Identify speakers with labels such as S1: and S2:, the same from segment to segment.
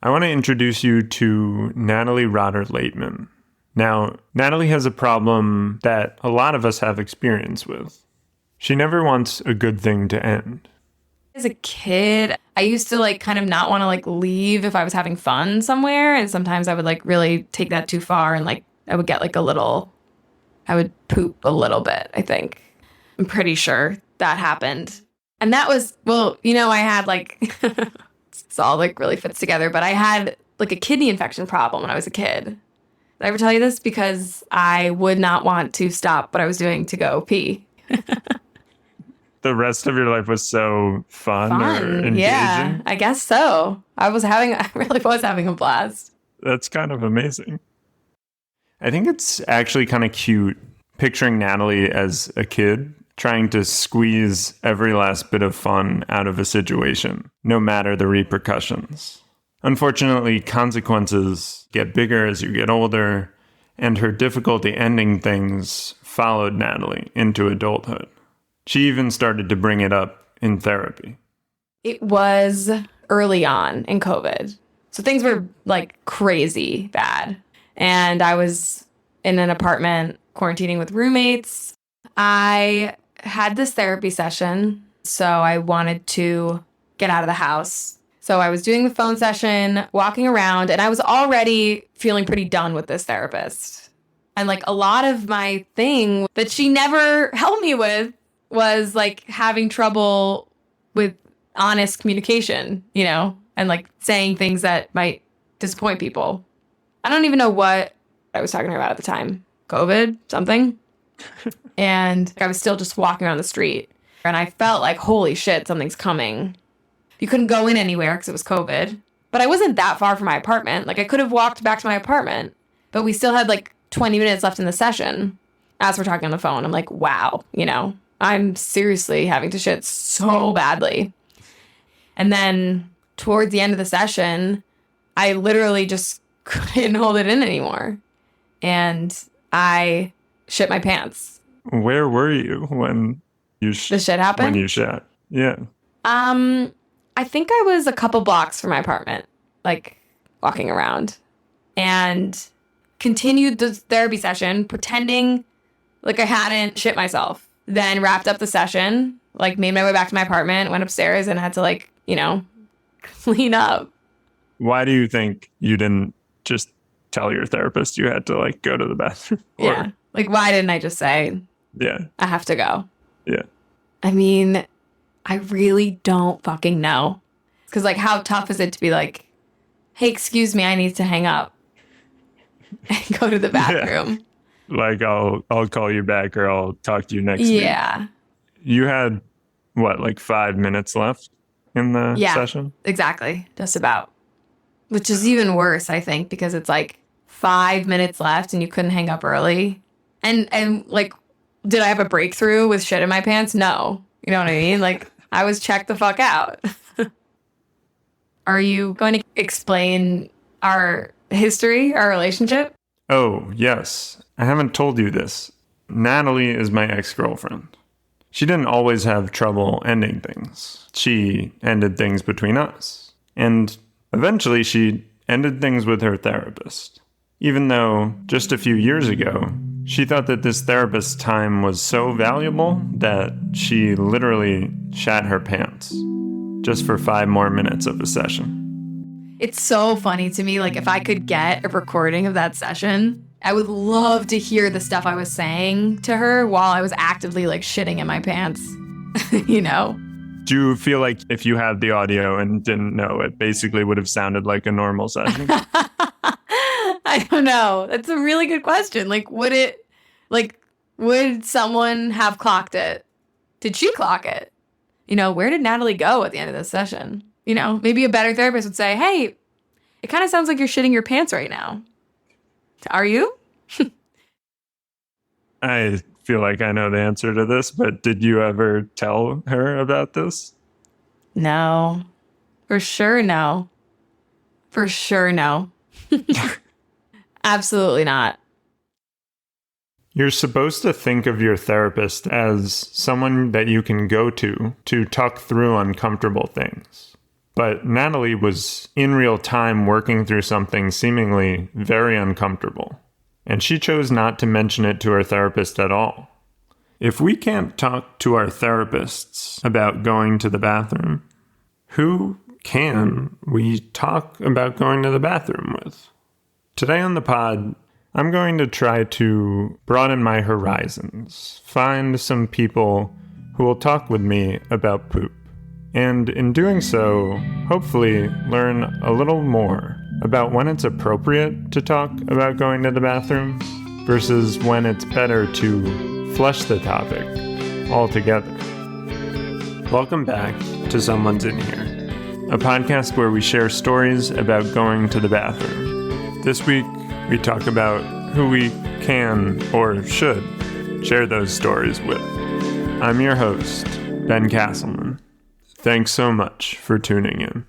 S1: I want to introduce you to Natalie Rotter-Lateman. Now, Natalie has a problem that a lot of us have experience with. She never wants a good thing to end.
S2: As a kid, I used to kind of not want to leave if I was having fun somewhere. And sometimes I would really take that too far and I would get I would poop a little bit, I think. I'm pretty sure that happened. And that was, I had it's all really fits together, but I had a kidney infection problem when I was a kid. Did I ever tell you this? Because I would not want to stop what I was doing to go pee.
S1: The rest of your life was so fun or engaging?
S2: Yeah, I guess so. I really was having a blast.
S1: That's kind of amazing. I think it's actually kind of cute picturing Natalie as a kid trying to squeeze every last bit of fun out of a situation, no matter the repercussions. Unfortunately, consequences get bigger as you get older, and her difficulty ending things followed Natalie into adulthood. She even started to bring it up in therapy.
S2: It was early on in COVID. So things were crazy bad. And I was in an apartment quarantining with roommates. I had this therapy session, so I wanted to get out of the house. So I was doing the phone session, walking around, and I was already feeling pretty done with this therapist. And a lot of my thing that she never helped me with was having trouble with honest communication, and saying things that might disappoint people. I don't even know what I was talking to her about at the time. COVID, something. And I was still just walking around the street. And I felt holy shit, something's coming. You couldn't go in anywhere because it was COVID. But I wasn't that far from my apartment. I could have walked back to my apartment. But we still had 20 minutes left in the session. As we're talking on the phone, I'm wow, I'm seriously having to shit so badly. And then towards the end of the session, I literally just couldn't hold it in anymore. And I shit my pants.
S1: Where were you when
S2: the shit happened?
S1: When you shat? Yeah.
S2: I think I was a couple blocks from my apartment, walking around, and continued the therapy session, pretending I hadn't shit myself. Then wrapped up the session, made my way back to my apartment, went upstairs, and had to, clean up.
S1: Why do you think you didn't just tell your therapist you had to, go to the bathroom?
S2: Yeah. Why didn't I just say,
S1: yeah,
S2: I have to go?
S1: Yeah.
S2: I mean, I really don't fucking know. Because, how tough is it to be hey, excuse me, I need to hang up and go to the bathroom?
S1: Yeah. I'll call you back or I'll talk to you next week.
S2: Yeah.
S1: You had, what, 5 minutes left in the session?
S2: Exactly. Just about. Which is even worse, I think, because it's 5 minutes left and you couldn't hang up early. And did I have a breakthrough with shit in my pants? No. You know what I mean? I was checked the fuck out. Are you going to explain our history, our relationship?
S1: Oh, yes. I haven't told you this. Natalie is my ex-girlfriend. She didn't always have trouble ending things. She ended things between us. And eventually she ended things with her therapist. Even though just a few years ago, she thought that this therapist's time was so valuable that she literally shat her pants just for 5 more minutes of the session.
S2: It's so funny to me. If I could get a recording of that session, I would love to hear the stuff I was saying to her while I was actively shitting in my pants,
S1: Do you feel like if you had the audio and didn't know, it basically would have sounded like a normal session?
S2: I don't know. That's a really good question. Would someone have clocked it? Did she clock it? Where did Natalie go at the end of this session? Maybe a better therapist would say, hey, it kind of sounds like you're shitting your pants right now. Are you?
S1: I feel like I know the answer to this, but did you ever tell her about this?
S2: No. For sure, no. For sure, no. Absolutely not.
S1: You're supposed to think of your therapist as someone that you can go to talk through uncomfortable things. But Natalie was in real time working through something seemingly very uncomfortable, and she chose not to mention it to her therapist at all. If we can't talk to our therapists about going to the bathroom, who can we talk about going to the bathroom with? Today on the pod, I'm going to try to broaden my horizons, find some people who will talk with me about poop, and in doing so, hopefully learn a little more about when it's appropriate to talk about going to the bathroom versus when it's better to flush the topic altogether. Welcome back to Someone's In Here, a podcast where we share stories about going to the bathroom. This week, we talk about who we can or should share those stories with. I'm your host, Ben Castleman. Thanks so much for tuning in.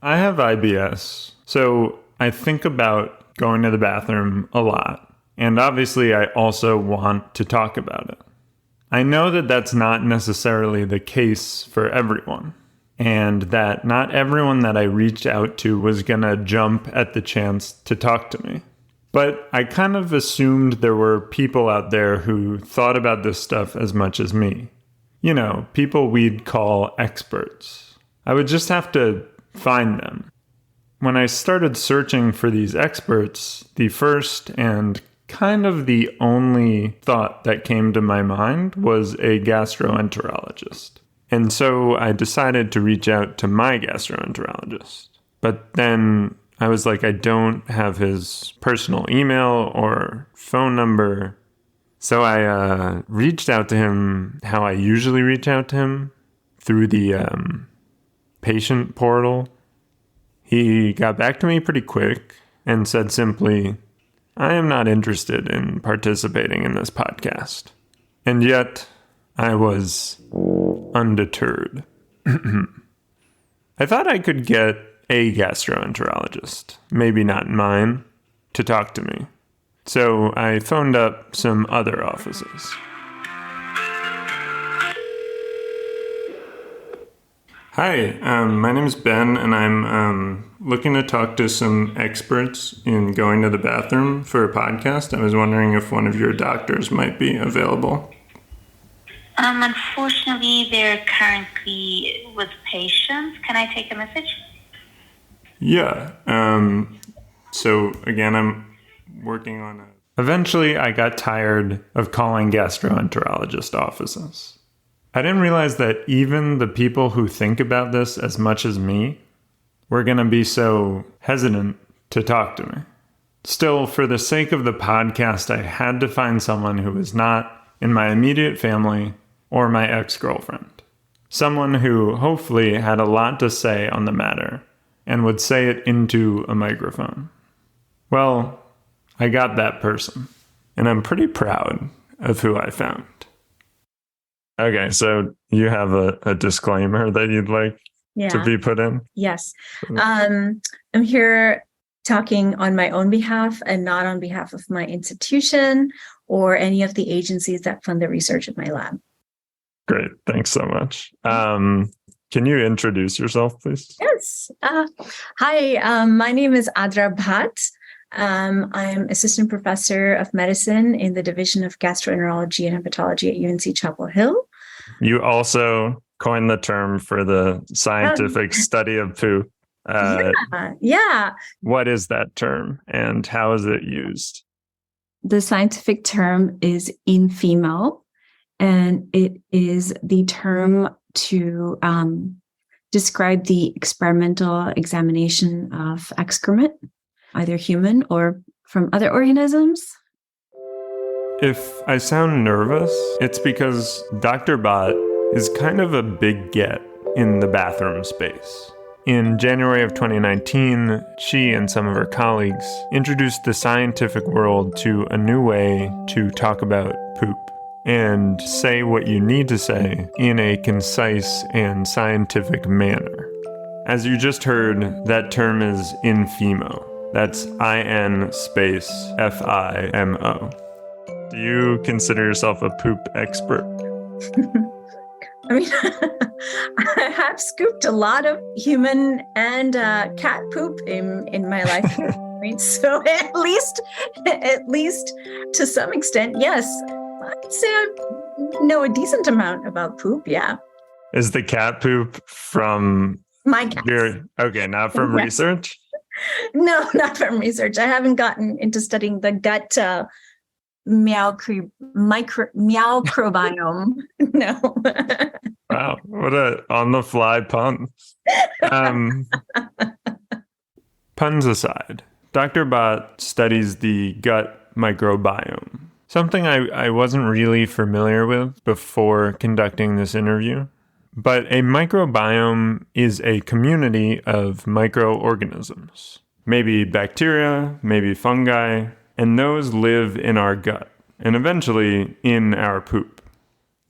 S1: I have IBS, so I think about going to the bathroom a lot, and obviously I also want to talk about it. I know that that's not necessarily the case for everyone, and that not everyone that I reached out to was gonna jump at the chance to talk to me. But I kind of assumed there were people out there who thought about this stuff as much as me. You know, people we'd call experts. I would just have to find them. When I started searching for these experts, the first and kind of the only thought that came to my mind was a gastroenterologist. And so I decided to reach out to my gastroenterologist. But then I was like, I don't have his personal email or phone number. So I reached out to him how I usually reach out to him, through the patient portal. He got back to me pretty quick and said simply, I am not interested in participating in this podcast. And yet, I was undeterred. I thought I could get a gastroenterologist, maybe not mine, to talk to me. So I phoned up some other offices. Hi, my name is Ben, and I'm looking to talk to some experts in going to the bathroom for a podcast. I was wondering if one of your doctors might be available.
S3: Unfortunately, they're currently with patients. Can I take a message?
S1: Yeah. So again, I'm working on a... Eventually, I got tired of calling gastroenterologist offices. I didn't realize that even the people who think about this as much as me were going to be so hesitant to talk to me. Still, for the sake of the podcast, I had to find someone who was not in my immediate family or my ex-girlfriend. Someone who hopefully had a lot to say on the matter and would say it into a microphone. Well, I got that person, and I'm pretty proud of who I found. Okay, so you have a disclaimer that you'd like to be put in?
S4: Yes. I'm here talking on my own behalf and not on behalf of my institution or any of the agencies that fund the research at my lab.
S1: Great. Thanks so much. Can you introduce yourself, please?
S4: Yes. Hi, my name is Adra Bhatt. I'm assistant professor of medicine in the Division of Gastroenterology and Hepatology at UNC Chapel Hill.
S1: You also coined the term for the scientific study of poop.
S4: Yeah.
S1: What is that term and how is it used?
S4: The scientific term is in Fimo, and it is the term to describe the experimental examination of excrement, either human or from other organisms.
S1: If I sound nervous, it's because Dr. Bhatt is kind of a big get in the bathroom space. In January of 2019, she and some of her colleagues introduced the scientific world to a new way to talk about poop and say what you need to say in a concise and scientific manner. As you just heard, that term is Fimo. That's IN space FIMO. Do you consider yourself a poop expert?
S4: I mean, I have scooped a lot of human and cat poop in my life. Right? So at least to some extent, yes, I'd say I know a decent amount about poop. Yeah.
S1: Is the cat poop from
S4: my cat?
S1: Okay, not from research?
S4: No, not from research. I haven't gotten into studying the gut microbiome. No.
S1: Wow, what a on-the-fly pun. Puns aside, Dr. Bott studies the gut microbiome, something I wasn't really familiar with before conducting this interview. But a microbiome is a community of microorganisms, maybe bacteria, maybe fungi, and those live in our gut and eventually in our poop.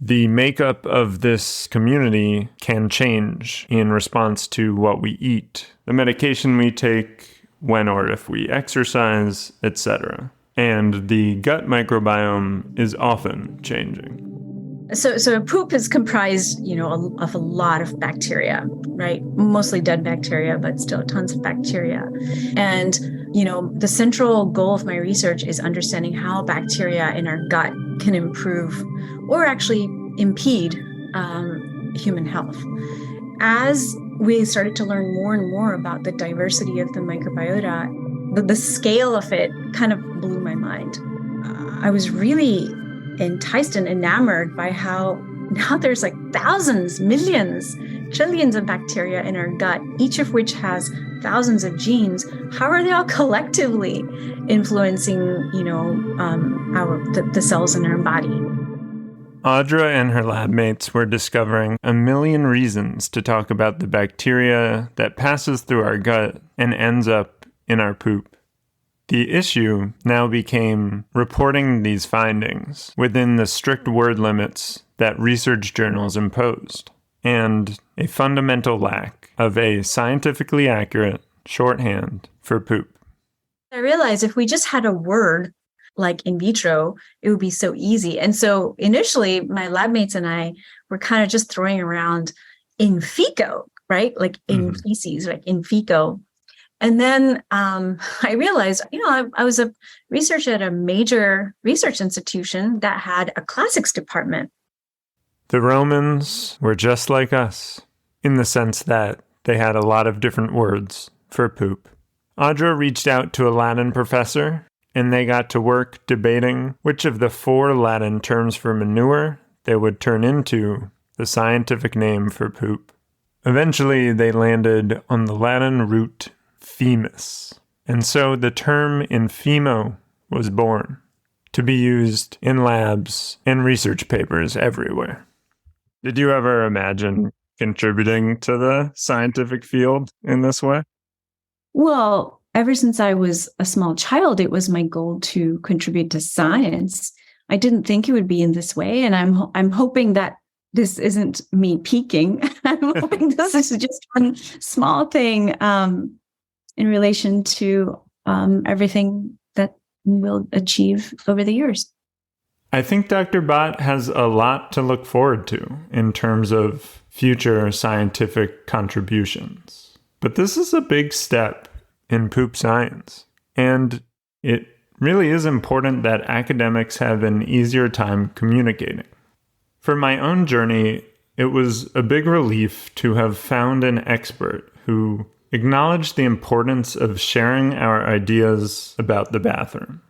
S1: The makeup of this community can change in response to what we eat, the medication we take, when or if we exercise, etc. And the gut microbiome is often changing.
S4: So poop is comprised, of a lot of bacteria, right? Mostly dead bacteria, but still tons of bacteria. And, the central goal of my research is understanding how bacteria in our gut can improve or actually impede human health. As we started to learn more and more about the diversity of the microbiota, the scale of it kind of blew my mind. I was really enticed and enamored by how now there's like thousands, millions, trillions of bacteria in our gut, each of which has thousands of genes. How are they all collectively influencing, the cells in our body?
S1: Audra and her lab mates were discovering a million reasons to talk about the bacteria that passes through our gut and ends up in our poop. The issue now became reporting these findings within the strict word limits that research journals imposed, and a fundamental lack of a scientifically accurate shorthand for poop.
S4: I realized if we just had a word like in vitro, it would be so easy. And so initially, my lab mates and I were kind of just throwing around in feco, right? Like in feces, like in feco. And then I realized, I was a researcher at a major research institution that had a classics department.
S1: The Romans were just like us, in the sense that they had a lot of different words for poop. Audra reached out to a Latin professor, and they got to work debating which of the 4 Latin terms for manure they would turn into the scientific name for poop. Eventually, they landed on the Latin root Fimus, and so the term Fimo was born, to be used in labs and research papers everywhere. Did you ever imagine contributing to the scientific field in this way?
S4: Well, ever since I was a small child, it was my goal to contribute to science. I didn't think it would be in this way, and I'm hoping that this isn't me peaking. I'm hoping this is just one small thing in relation to everything that we'll achieve over the years.
S1: I think Dr. Bott has a lot to look forward to in terms of future scientific contributions. But this is a big step in poop science, and it really is important that academics have an easier time communicating. For my own journey, it was a big relief to have found an expert who acknowledged the importance of sharing our ideas about the bathroom.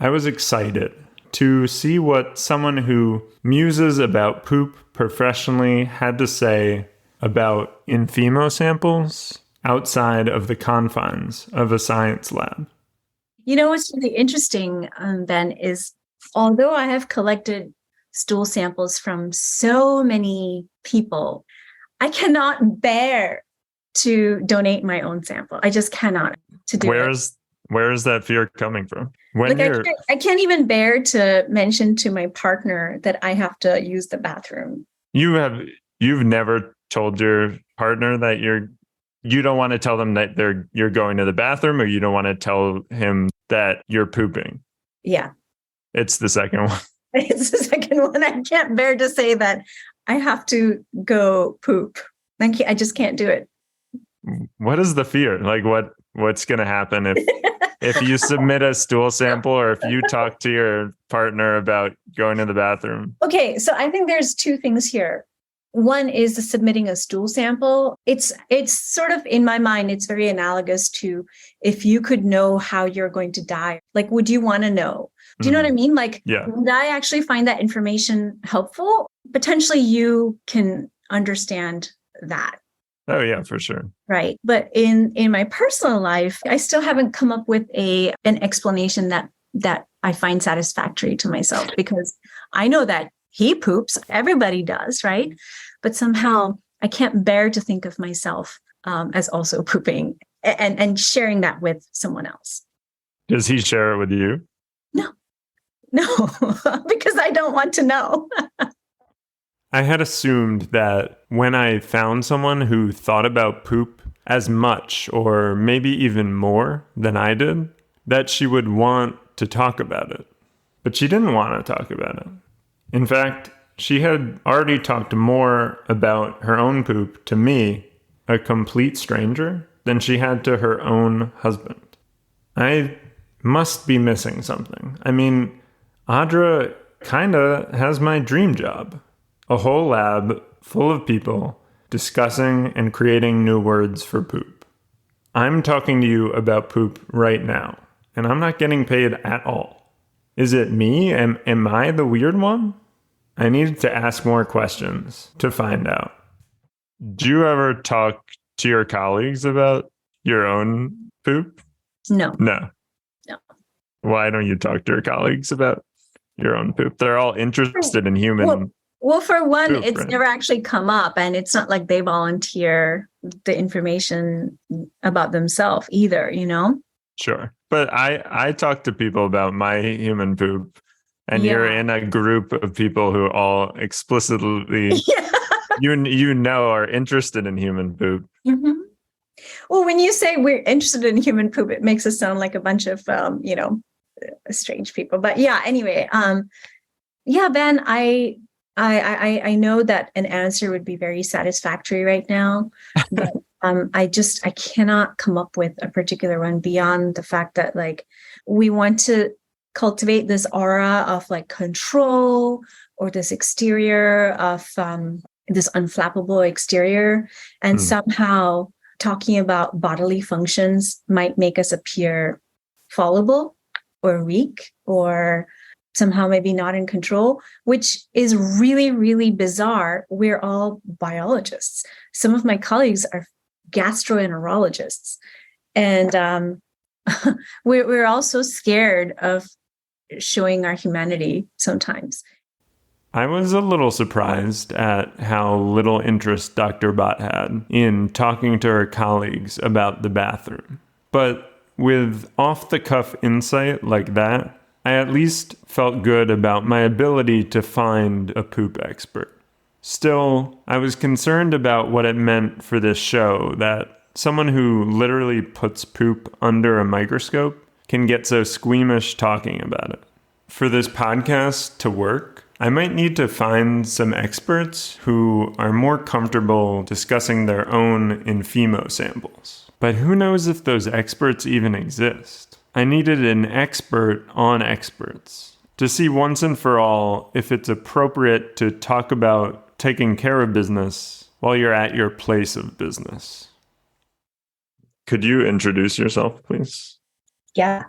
S1: I was excited to see what someone who muses about poop professionally had to say about Fimo samples outside of the confines of a science lab.
S4: What's really interesting, Ben, is although I have collected stool samples from so many people, I cannot bear to donate my own sample. I just cannot to do it.
S1: Where is that fear coming from? When
S4: Like I can't even bear to mention to my partner that I have to use the bathroom.
S1: You've never told your partner that you don't want to tell them that you're going to the bathroom, or you don't want to tell him that you're pooping?
S4: Yeah.
S1: It's the second one.
S4: It's the second one. I can't bear to say that I have to go poop. I just can't do it.
S1: What is the fear? Like what's going to happen if you submit a stool sample, or if you talk to your partner about going to the bathroom?
S4: Okay, so I think there's two things here. One is the submitting a stool sample. It's sort of, in my mind, it's very analogous to if you could know how you're going to die. Like, would you want to know? Do you know what I mean? Like, would I actually find that information helpful? Potentially you can understand that.
S1: Oh yeah, for sure.
S4: Right. But in my personal life, I still haven't come up with an explanation that I find satisfactory to myself, because I know that he poops, everybody does, right? But somehow I can't bear to think of myself as also pooping and sharing that with someone else.
S1: Does he share it with you?
S4: No, because I don't want to know.
S1: I had assumed that when I found someone who thought about poop as much, or maybe even more than I did, that she would want to talk about it. But she didn't want to talk about it. In fact, she had already talked more about her own poop to me, a complete stranger, than she had to her own husband. I must be missing something. I mean, Audra kinda has my dream job. A whole lab full of people discussing and creating new words for poop. I'm talking to you about poop right now, and I'm not getting paid at all. Is it me? Am I the weird one? I need to ask more questions to find out. Do you ever talk to your colleagues about your own poop?
S4: No.
S1: Why don't you talk to your colleagues about your own poop? They're all interested in human.
S4: Well, for one,
S1: poop,
S4: it's
S1: right?
S4: never actually come up, and it's not like they volunteer the information about themselves either, you know?
S1: Sure. But I talk to people about my human poop, and you're in a group of people who all explicitly, are interested in human poop.
S4: Mm-hmm. Well, when you say we're interested in human poop, it makes us sound like a bunch of, strange people. But yeah, anyway, Ben, I know that an answer would be very satisfactory right now, but I cannot come up with a particular one beyond the fact that, like, we want to cultivate this aura of like control, or this exterior of this unflappable exterior, and somehow talking about bodily functions might make us appear fallible or weak, or somehow maybe not in control, which is really, really bizarre. We're all biologists. Some of my colleagues are gastroenterologists. And we're all so scared of showing our humanity sometimes.
S1: I was a little surprised at how little interest Dr. Bott had in talking to her colleagues about the bathroom. But with off-the-cuff insight like that, I at least felt good about my ability to find a poop expert. Still, I was concerned about what it meant for this show that someone who literally puts poop under a microscope can get so squeamish talking about it. For this podcast to work, I might need to find some experts who are more comfortable discussing their own Fimo samples. But who knows if those experts even exist? I needed an expert on experts to see once and for all if it's appropriate to talk about taking care of business while you're at your place of business. Could you introduce yourself, please?
S5: Yeah,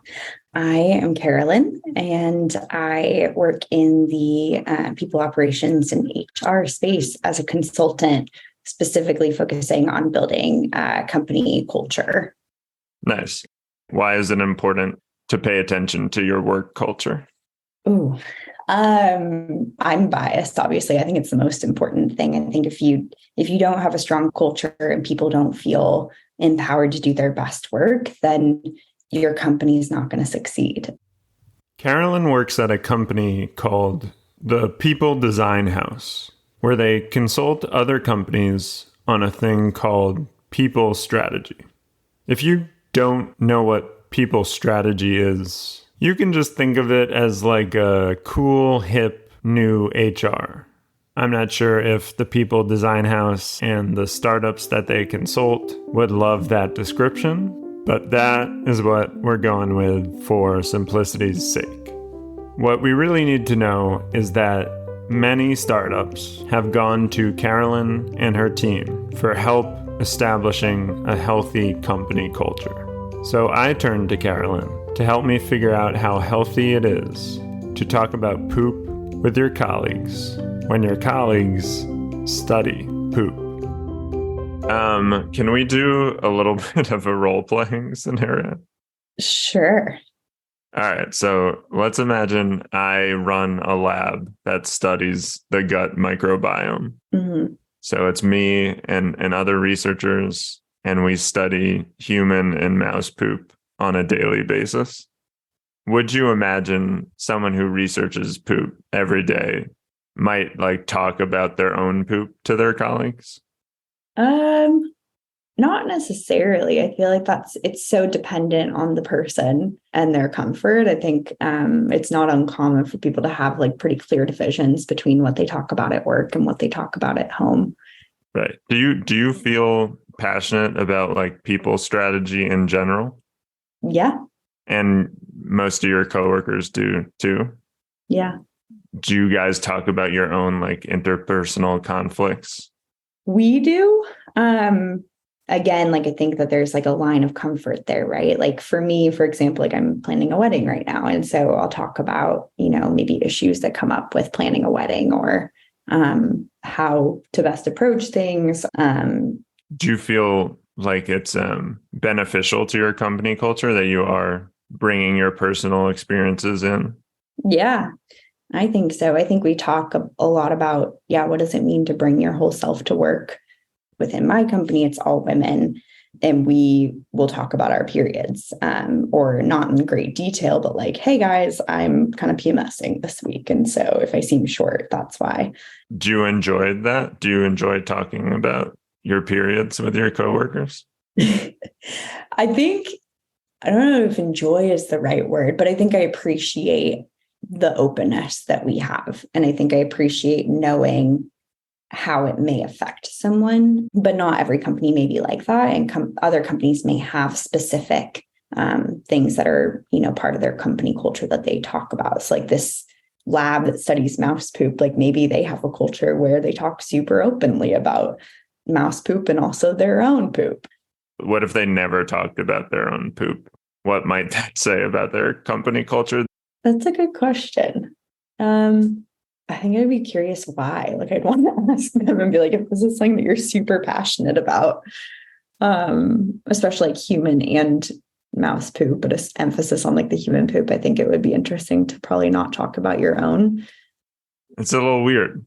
S5: I am Carolyn, and I work in the people operations and HR space as a consultant, specifically focusing on building company culture.
S1: Nice. Why is it important to pay attention to your work culture?
S5: Ooh, I'm biased, obviously. I think it's the most important thing. I think if you don't have a strong culture and people don't feel empowered to do their best work, then your company is not going to succeed.
S1: Carolyn works at a company called the People Design House, where they consult other companies on a thing called people strategy. If you don't know what people strategy is, you can just think of it as like a cool, hip, new HR. I'm not sure if the People Design House and the startups that they consult would love that description, but that is what we're going with for simplicity's sake. What we really need to know is that many startups have gone to Carolyn and her team for help establishing a healthy company culture. So I turned to Carolyn to help me figure out how healthy it is to talk about poop with your colleagues when your colleagues study poop. Can we do a little bit of a role-playing scenario?
S5: Sure.
S1: All right, so let's imagine I run a lab that studies the gut microbiome.
S5: Mm-hmm.
S1: So it's me and other researchers, and we study human and mouse poop on a daily basis. Would you imagine someone who researches poop every day might like talk about their own poop to their colleagues?
S5: Not necessarily. I feel like it's so dependent on the person and their comfort. I think it's not uncommon for people to have like pretty clear divisions between what they talk about at work and what they talk about at home.
S1: Right. Do you feel passionate about like people strategy in general?
S5: Yeah.
S1: And most of your coworkers do too?
S5: Yeah.
S1: Do you guys talk about your own like interpersonal conflicts?
S5: We do. Again, like I think that there's like a line of comfort there, right? Like for me, for example, like I'm planning a wedding right now. And so I'll talk about, maybe issues that come up with planning a wedding or how to best approach things.
S1: Do you feel like it's beneficial to your company culture that you are bringing your personal experiences in?
S5: Yeah, I think so. I think we talk a lot about, what does it mean to bring your whole self to work? Within my company, it's all women, and we will talk about our periods, or not in great detail, but like, hey guys, I'm kind of PMSing this week. And so if I seem short, that's why.
S1: Do you enjoy that? Do you enjoy talking about your periods with your coworkers?
S5: I think, I don't know if enjoy is the right word, but I think I appreciate the openness that we have. And I think I appreciate knowing how it may affect someone, but not every company may be like that. And other companies may have specific things that are, part of their company culture that they talk about. So like this lab that studies mouse poop, like maybe they have a culture where they talk super openly about mouse poop and also their own poop.
S1: What if they never talked about their own poop? What might that say about their company culture?
S5: That's a good question. I think I'd be curious why. Like I'd want to ask them and be like, if this is something that you're super passionate about, especially like human and mouse poop, but an emphasis on like the human poop, I think it would be interesting to probably not talk about your own.
S1: It's a little weird.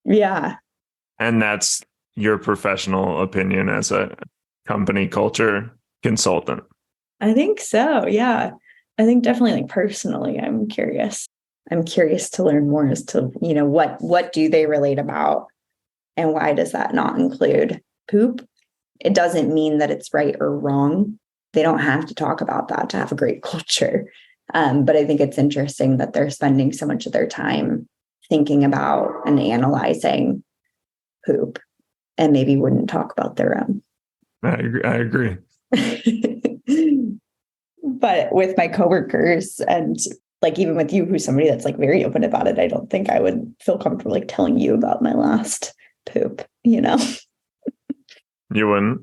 S5: Yeah.
S1: And that's your professional opinion as a company culture consultant.
S5: I think so. Yeah. I think definitely like personally, I'm curious to learn more as to, what do they relate about and why does that not include poop? It doesn't mean that it's right or wrong. They don't have to talk about that to have a great culture. But I think it's interesting that they're spending so much of their time thinking about and analyzing poop and maybe wouldn't talk about their own.
S1: I agree.
S5: But with my coworkers and like even with you, who's somebody that's like very open about it, I don't think I would feel comfortable like telling you about my last poop, You
S1: wouldn't?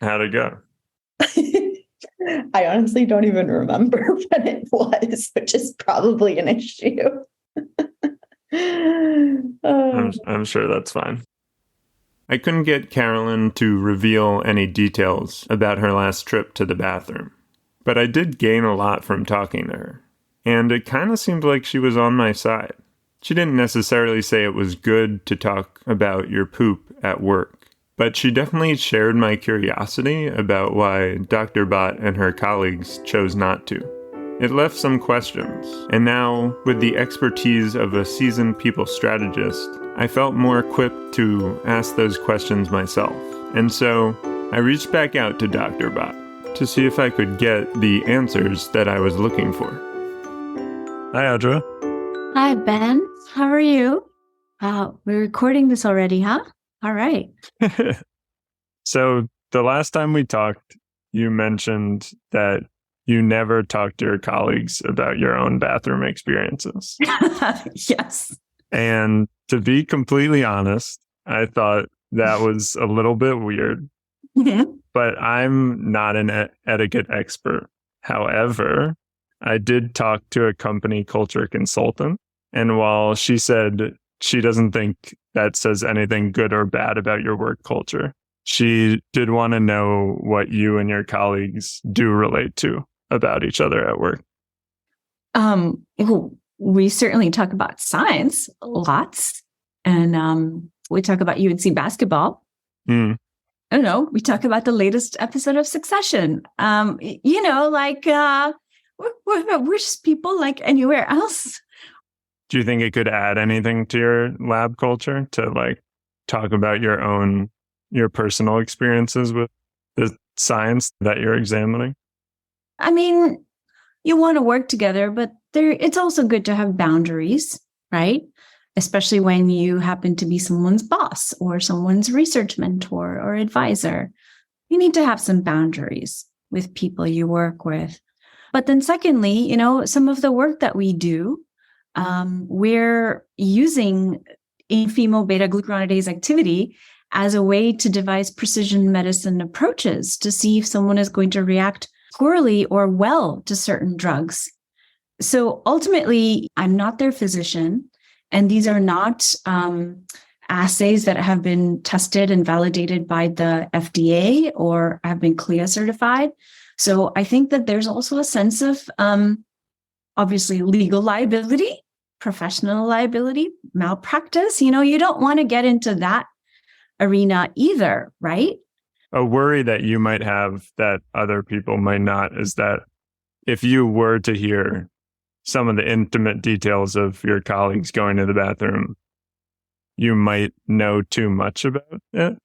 S1: How'd it go?
S5: I honestly don't even remember what it was, which is probably an issue.
S1: I'm sure that's fine. I couldn't get Carolyn to reveal any details about her last trip to the bathroom, but I did gain a lot from talking to her. and it kind of seemed like she was on my side. She didn't necessarily say it was good to talk about your poop at work, but she definitely shared my curiosity about why Dr. Bott and her colleagues chose not to. It left some questions, and now, with the expertise of a seasoned people strategist, I felt more equipped to ask those questions myself. And so, I reached back out to Dr. Bott to see if I could get the answers that I was looking for. Hi, Audra.
S4: Hi, Ben. How are you? We're recording this already, huh? All right.
S1: So the last time we talked, you mentioned that you never talked to your colleagues about your own bathroom experiences.
S4: Yes.
S1: And to be completely honest, I thought that was a little bit weird, but I'm not an etiquette expert. However, I did talk to a company culture consultant, and while she said she doesn't think that says anything good or bad about your work culture, she did want to know what you and your colleagues do relate to about each other at work.
S4: We certainly talk about science lots, and we talk about UNC basketball. I don't know. We talk about the latest episode of Succession. We're just people like anywhere else.
S1: Do you think it could add anything to your lab culture to like talk about your personal experiences with the science that you're examining?
S4: I mean, you want to work together, but it's also good to have boundaries, right? Especially when you happen to be someone's boss or someone's research mentor or advisor. You need to have some boundaries with people you work with. But then secondly, some of the work that we do, we're using Fimo beta-glucuronidase activity as a way to devise precision medicine approaches to see if someone is going to react poorly or well to certain drugs. So ultimately, I'm not their physician, and these are not assays that have been tested and validated by the FDA or have been CLIA certified. So I think that there's also a sense of obviously legal liability, professional liability, malpractice. You don't want to get into that arena either, right?
S1: A worry that you might have that other people might not is that if you were to hear some of the intimate details of your colleagues going to the bathroom, you might know too much about it.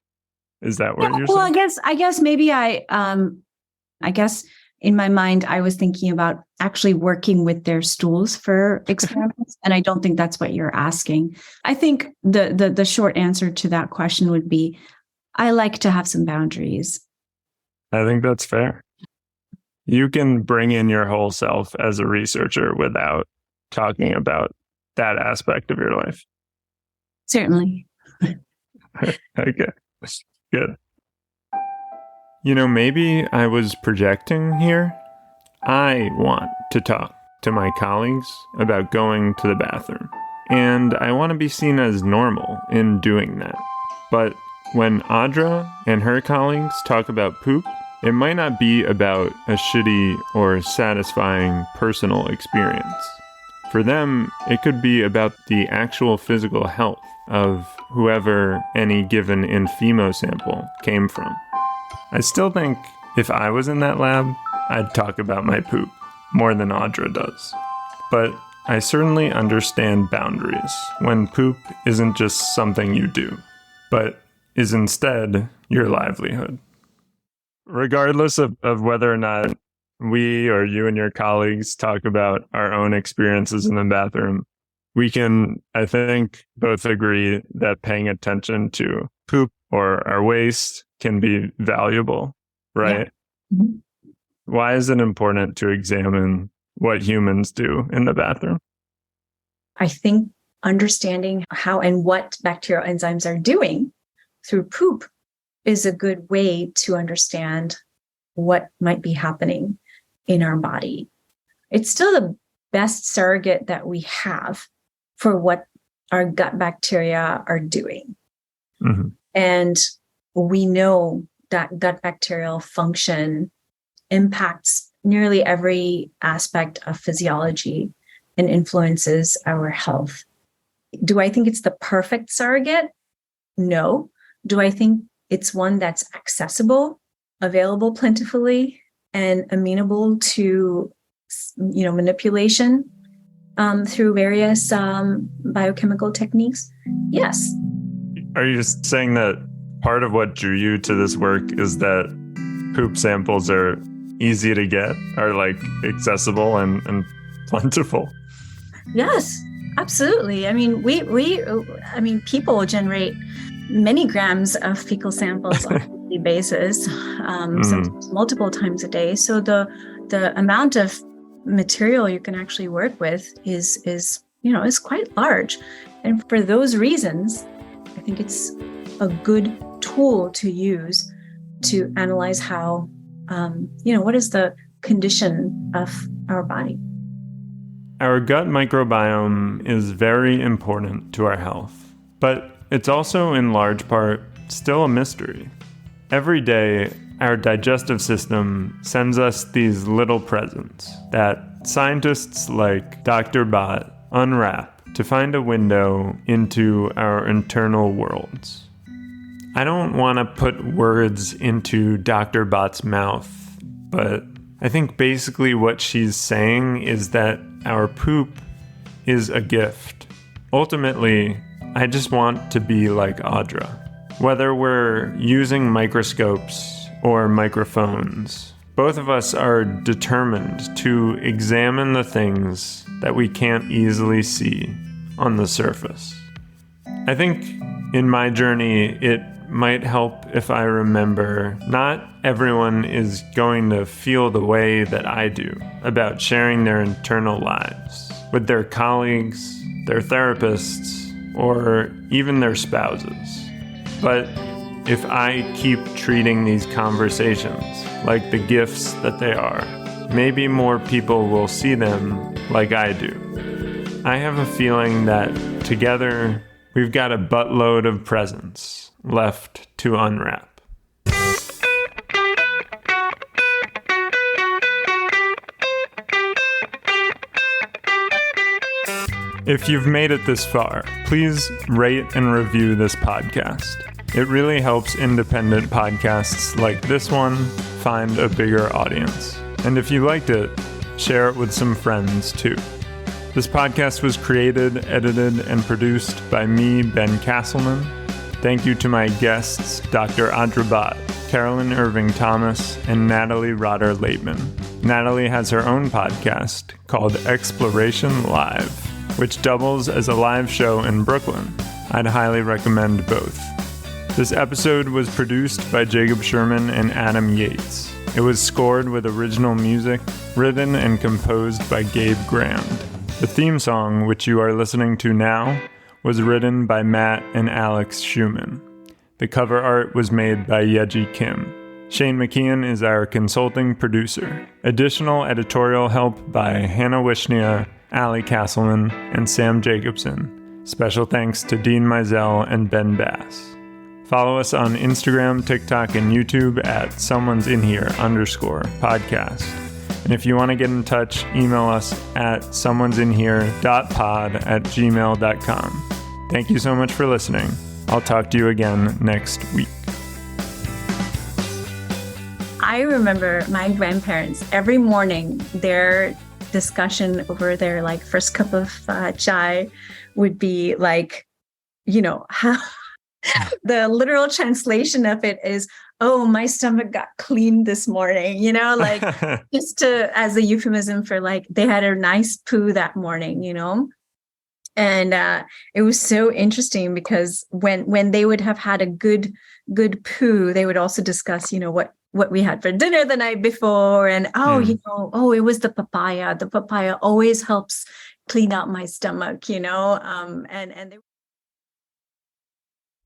S1: Is that what you're saying?
S4: Well, I guess maybe I guess in my mind, I was thinking about actually working with their stools for experiments. And I don't think that's what you're asking. I think the short answer to that question would be, I like to have some boundaries.
S1: I think that's fair. You can bring in your whole self as a researcher without talking about that aspect of your life.
S4: Certainly.
S1: Okay, good. Maybe I was projecting here. I want to talk to my colleagues about going to the bathroom, and I want to be seen as normal in doing that. But when Audra and her colleagues talk about poop, it might not be about a shitty or satisfying personal experience. For them, it could be about the actual physical health of whoever any given Fimo sample came from. I still think if I was in that lab, I'd talk about my poop more than Audra does. But I certainly understand boundaries when poop isn't just something you do, but is instead your livelihood. Regardless of whether or not we or you and your colleagues talk about our own experiences in the bathroom, we can, I think, both agree that paying attention to poop or our waste can be valuable, right?
S4: Yeah. Mm-hmm.
S1: Why is it important to examine what humans do in the bathroom?
S4: I think understanding how and what bacterial enzymes are doing through poop is a good way to understand what might be happening in our body. It's still the best surrogate that we have for what our gut bacteria are doing.
S1: Mm-hmm.
S4: And we know that gut bacterial function impacts nearly every aspect of physiology and influences our health. Do I think it's the perfect surrogate? No. Do I think it's one that's accessible, available plentifully, and amenable to, manipulation through various biochemical techniques? Yes.
S1: Are you just saying that part of what drew you to this work is that poop samples are easy to get, are like accessible and plentiful?
S4: Yes, absolutely. I mean, people generate many grams of fecal samples on a daily basis, sometimes multiple times a day. So the amount of material you can actually work with is quite large. And for those reasons, I think it's a good tool to use to analyze how, what is the condition of our body.
S1: Our gut microbiome is very important to our health, but it's also in large part still a mystery. Every day, our digestive system sends us these little presents that scientists like Dr. Bott unwrap to find a window into our internal worlds. I don't want to put words into Dr. Bott's mouth, but I think basically what she's saying is that our poop is a gift. Ultimately, I just want to be like Audra. Whether we're using microscopes or microphones, both of us are determined to examine the things that we can't easily see on the surface. I think in my journey, it might help if I remember not everyone is going to feel the way that I do about sharing their internal lives with their colleagues, their therapists, or even their spouses. But if I keep treating these conversations like the gifts that they are, maybe more people will see them like I do. I have a feeling that together we've got a buttload of presents left to unwrap. If you've made it this far, please rate and review this podcast. It really helps independent podcasts like this one find a bigger audience. And if you liked it, share it with some friends too. This podcast was created, edited, and produced by me, Ben Castleman. Thank you to my guests, Dr. Audra Bott, Carolyn Irving Thomas, and Natalie Rotter Laitman. Natalie has her own podcast called Exploration Live, which doubles as a live show in Brooklyn. I'd highly recommend both. This episode was produced by Jacob Sherman and Adam Yates. It was scored with original music, written and composed by Gabe Grand. The theme song, which you are listening to now, was written by Matt and Alex Schumann. The cover art was made by Yeji Kim. Shane McKeon is our consulting producer. Additional editorial help by Hannah Wishnia, Ali Castleman, and Sam Jacobson. Special thanks to Dean Mizell and Ben Bass. Follow us on Instagram, TikTok, and YouTube at someone'sinhere_podcast. And if you want to get in touch, email us at someone'sinhere.pod@gmail.com. Thank you so much for listening. I'll talk to you again next week.
S4: I remember my grandparents, every morning, their discussion over their first cup of chai would be how the literal translation of it is, oh, my stomach got cleaned this morning, just as a euphemism for they had a nice poo that morning, And it was so interesting because when they would have had a good poo, they would also discuss, what we had for dinner the night before. And, it was the papaya. The papaya always helps clean out my stomach, and they